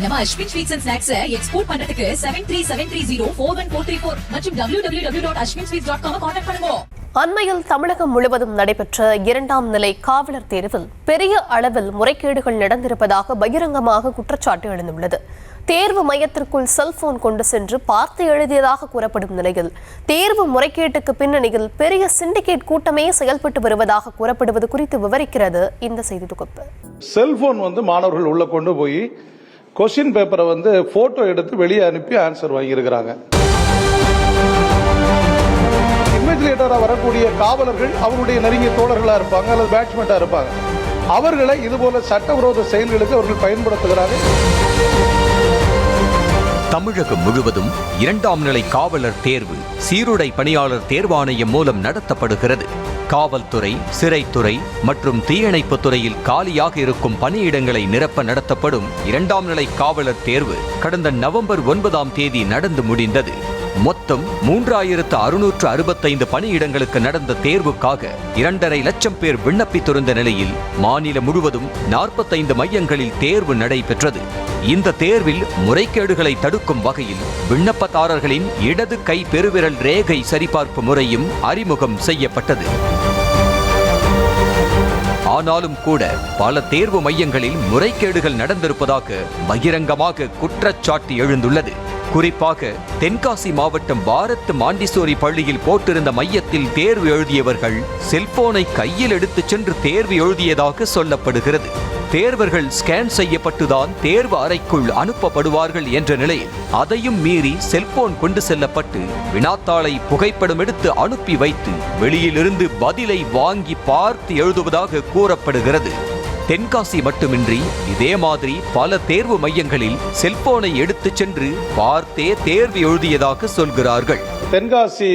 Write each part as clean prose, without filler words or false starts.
நம்ம Ashwin sweets and snacks export பண்றதுக்கு 7373041434 மற்றும் www.ashwinsweets.com கான்டாக்ட் பண்ணுங்க. அண்மையில் தமிழகம் முழுவதும் நடைபெற்ற 2ஆம் நிலை காவலர் தேர்வில் பெரிய அளவில் முறைகேடுகள் நடந்திருப்பதாக பகிரங்கமாக குற்றச்சாட்டு எழுந்துள்ளது. தேர்வு மையத்திற்குள் செல்போன் கொண்டு சென்று பார்த்து எழுதியதாக கூறப்படும் நிலையில் தேர்வு முறைகேட்டுக்கு பின்னணியில் பெரிய சிண்டிகேட் கூட்டமே செயல்பட்டு வருவதாக கூறப்படுவது குறித்து விவரிக்கிறது இந்த செய்தி தொகுப்பு. செல்போன் மாணவர்கள் உள்ள கொண்டு போய் கொஸ்டின் பேப்பரை போட்டோ எடுத்து வெளியே அனுப்பி ஆன்சர் வாங்கியிருக்கிறாங்க. இன்விஜிலேட்டராக வரக்கூடிய காவலர்கள் அவருடைய நெருங்கிய தோழர்களா இருப்பாங்க அல்லது பேட்ச்மெண்டா இருப்பாங்க. அவர்களை இதுபோல சட்டவிரோத செயல்களுக்கு அவர்கள் பயன்படுத்துகிறார்கள். தமிழகம் முழுவதும் 2ஆம் நிலை காவலர் தேர்வு சீருடை பணியாளர் தேர்வாணையம் மூலம் நடத்தப்படுகிறது. காவல்துறை, சிறைத்துறை மற்றும் தீயணைப்பு துறையில் காலியாக இருக்கும் பணியிடங்களை நிரப்ப நடத்தப்படும் 2ஆம் நிலை காவலர் தேர்வு கடந்த நவம்பர் 9ஆம் தேதி நடந்து முடிந்தது. மொத்தம் 3665 பணியிடங்களுக்கு நடந்த தேர்வுக்காக 2.5 லட்சம் பேர் விண்ணப்பித்திருந்த நிலையில் மாநிலம் முழுவதும் 45 மையங்களில் தேர்வு நடைபெற்றது. இந்த தேர்வில் முறைகேடுகளை தடுக்கும் வகையில் விண்ணப்பதாரர்களின் இடது கை பெருவிரல் ரேகை சரிபார்ப்பு முறையும் அறிமுகம் செய்யப்பட்டது. ஆனாலும் கூட பல தேர்வு மையங்களில் முறைகேடுகள் நடந்திருப்பதாக பகிரங்கமாக குற்றச்சாட்டு எழுந்துள்ளது. குறிப்பாக தென்காசி மாவட்டம் பாரத் மாண்டிசோரி பள்ளியில் போட்டிருந்த மையத்தில் தேர்வு எழுதியவர்கள் செல்போனை கையில் எடுத்துச் சென்று தேர்வு எழுதியதாக சொல்லப்படுகிறது. தேர்வர்கள் ஸ்கேன் செய்யப்பட்டுதான் தேர்வு அறைக்குள் அனுப்பப்படுவார்கள் என்ற நிலையில் அதையும் மீறி செல்போன் கொண்டு செல்லப்பட்டு வினாத்தாளை புகைப்படம் எடுத்து அனுப்பி வைத்து வெளியிலிருந்து பதிலை வாங்கி பார்த்து எழுதுவதாக கூறப்படுகிறது. தென்காசி மட்டுமின்றி இதே மாதிரி பல தேர்வு மையங்களில் செல்போனை எடுத்துச் சென்று பார்த்தே தேர்வு எழுதியதாக சொல்கிறார்கள். தென்காசி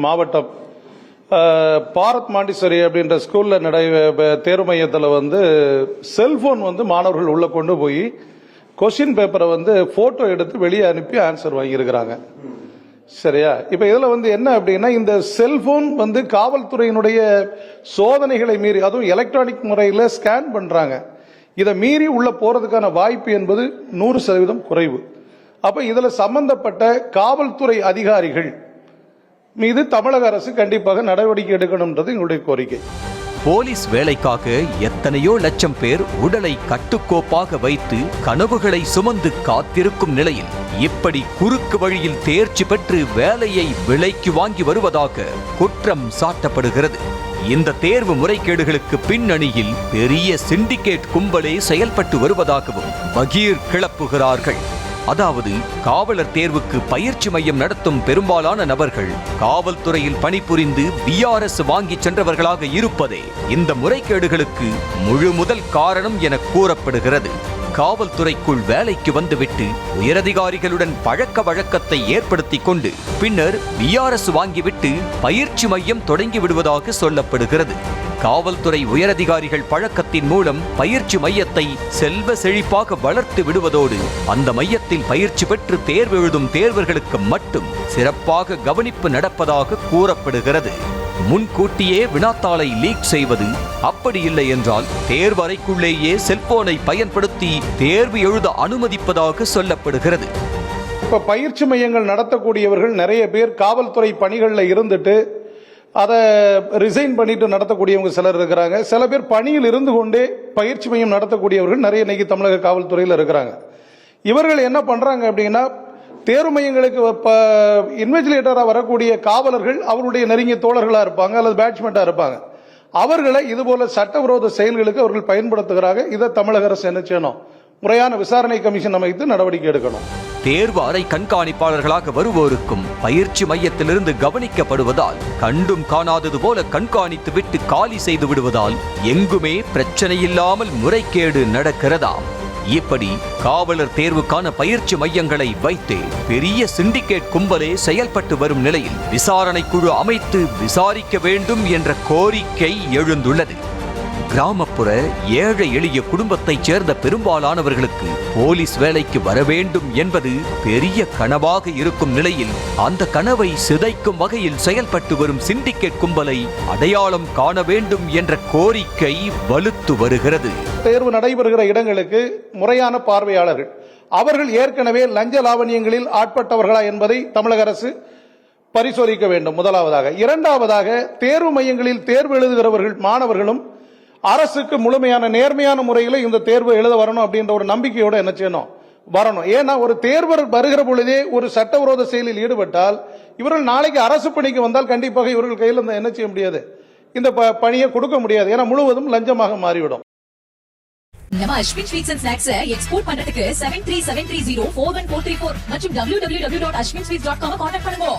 மாவட்டம் பாரத் மாண்டிசோரி அப்படின்ற ஸ்கூல்ல தேர்வு மையத்தில் செல்போன் மாணவர்கள் உள்ள கொண்டு போய் கொஸ்டின் பேப்பரை போட்டோ எடுத்து வெளியே அனுப்பி ஆன்சர் வாங்கியிருக்கிறாங்க. சரியா? இப்ப இதுல என்ன அப்படின்னா, இந்த செல்போன் காவல்துறையினுடைய சோதனைகளை மீறி, அதுவும் எலக்ட்ரானிக் முறையில் ஸ்கேன் பண்றாங்க. இதை மீறி உள்ள போறதுக்கான வாய்ப்பு என்பது 100% குறைவு. அப்ப இதுல சம்பந்தப்பட்ட காவல்துறை அதிகாரிகள் மீது தமிழக அரசு கண்டிப்பாக நடவடிக்கை எடுக்கணும்ன்றது எங்களுடைய கோரிக்கை. போலீஸ் வேலைக்காக எத்தனையோ லட்சம் பேர் உடலை கட்டுக்கோப்பாக வைத்து கனவுகளை சுமந்து காத்திருக்கும் நிலையில் இப்படி குறுக்கு வழியில் தேர்ச்சி பெற்று வேலையை விலைக்கு வாங்கி வருவதாக குற்றம் சாட்டப்படுகிறது. இந்த தேர்வு முறைகேடுகளுக்கு பின்னணியில் பெரிய சிண்டிகேட் கும்பலே செயல்பட்டு வருவதாகவும் பகீர் கிளப்புகிறார்கள். அதாவது காவலர் தேர்வுக்கு பயிற்சி மையம் நடத்தும் பெரும்பாலான நபர்கள் காவல்துறையில் பணிபுரிந்து BRS வாங்கி சென்றவர்களாக இருப்பதே இந்த முறைகேடுகளுக்கு முழு முதல் காரணம் என கூறப்படுகிறது. காவல்துறைக்குள் வேலைக்கு வந்துவிட்டு உயரதிகாரிகளுடன் பழக்க வழக்கத்தை ஏற்படுத்தி கொண்டு பின்னர் BRS வாங்கிவிட்டு பயிற்சி மையம் தொடங்கி விடுவதாக சொல்லப்படுகிறது. காவல்துறை உயரதிகாரிகள் பழக்கத்தின் மூலம் பயிற்சி மையத்தை செல்வ செழிப்பாக வளர்த்து விடுவதோடு அந்த மையத்தில் பயிற்சி பெற்று தேர்வு எழுதும் தேர்வர்களுக்கு மட்டும் சிறப்பாக கவனிப்பு நடப்பதாக கூறப்படுகிறது. முன்கூட்டியே வினாத்தாளை லீக் செய்வது, அப்படி இல்லை என்றால் தேர்வறைக்குள்ளேயே செல்போனை பயன்படுத்தி தேர்வு எழுத அனுமதிப்பதாக சொல்லப்படுகிறது. இப்ப பயிற்சி மையங்கள் நடத்தக்கூடியவர்கள் நிறைய பேர் காவல்துறை பணிகளில் இருந்துட்டு அதை ரிசைன் பண்ணிட்டு நடத்தக்கூடியவங்க சிலர் இருக்கிறாங்க. சில பேர் பணியில் இருந்து கொண்டே பயிற்சி மையம் நடத்தக்கூடியவர்கள் நிறைய இன்னைக்கு தமிழக காவல்துறையில் இருக்கிறாங்க. இவர்கள் என்ன பண்றாங்க அப்படின்னா, தேர்வு மையங்களுக்கு இன்விஜிலேட்டராக வரக்கூடிய காவலர்கள் அவருடைய நெருங்கிய தோழர்களா இருப்பாங்க அல்லது பேட்ச்மெண்டா இருப்பாங்க. அவர்களை இதுபோல சட்டவிரோத செயல்களுக்கு அவர்கள் பயன்படுத்துகிறாங்க. இதை தமிழக அரசு என்ன செய்யணும்? முறையான விசாரணை கமிஷன் அமைத்து நடவடிக்கை எடுக்கணும். தேர்வு அறை கண்காணிப்பாளர்களாக வருவோருக்கும் பயிற்சி மையத்திலிருந்து கவனிக்கப்படுவதால் கண்டும் காணாதது போல கண்காணித்து விட்டு காலி செய்து விடுவதால் எங்குமே பிரச்சனை இல்லாமல் முறைகேடு நடக்கிறதாம். இப்படி காவலர் தேர்வுக்கான பயிற்சி மையங்களை வைத்து பெரிய சிண்டிகேட் கும்பலே செயல்பட்டு வரும் நிலையில் விசாரணை குழு அமைத்து விசாரிக்க வேண்டும் என்ற கோரிக்கை எழுந்துள்ளது. கிராமப்புற ஏழை எளிய குடும்பத்தைச் சேர்ந்த பெரும்பாலானவர்களுக்கு போலீஸ் வேலைக்கு வர வேண்டும் என்பது பெரிய கனவாக இருக்கும் நிலையில் அந்த கனவை சிதைக்கும் வகையில் செயல்பட்டு வரும் சிண்டிகேட் கும்பலை அடையாளம் காண வேண்டும் என்ற கோரிக்கை வலுத்து வருகிறது. தேர்வு நடைபெறுகிற இடங்களுக்கு முறையான பார்வையாளர்கள், அவர்கள் ஏற்கனவே லஞ்ச லாவணியங்களில் ஆட்பட்டவர்களா என்பதை தமிழக அரசு பரிசோதிக்க வேண்டும். முதலாவதாக. இரண்டாவதாக, தேர்வு மையங்களில் தேர்வு எழுதுகிறவர்கள் மாணவர்களும் அரசுக்கு முழுமையான நேர்மையான முறையில் இந்த தேர்வு எழுத வரணும் அப்படின்ற ஒரு நம்பிக்கையோட என்ன செய்யணும், வரணும். ஏன்னா ஒரு தேர்வர் வருகிற பொழுதே ஒரு சட்டவிரோத செயலில் ஈடுபட்டால் இவர்கள் நாளைக்கு அரசு பணிக்கு வந்தால் கண்டிப்பாக இவர்கள் கையில் என்ன செய்ய முடியாது, இந்த பணியை கொடுக்க முடியாது. ஏன்னா முழுவதும் லஞ்சமாக மாறிவிடும். நம்ம Ashwin sweets and snacks export பண்றதுக்கு 7373041434 மற்றும் www.ashwinsweets.com கான்டாக்ட் பண்ணுங்க.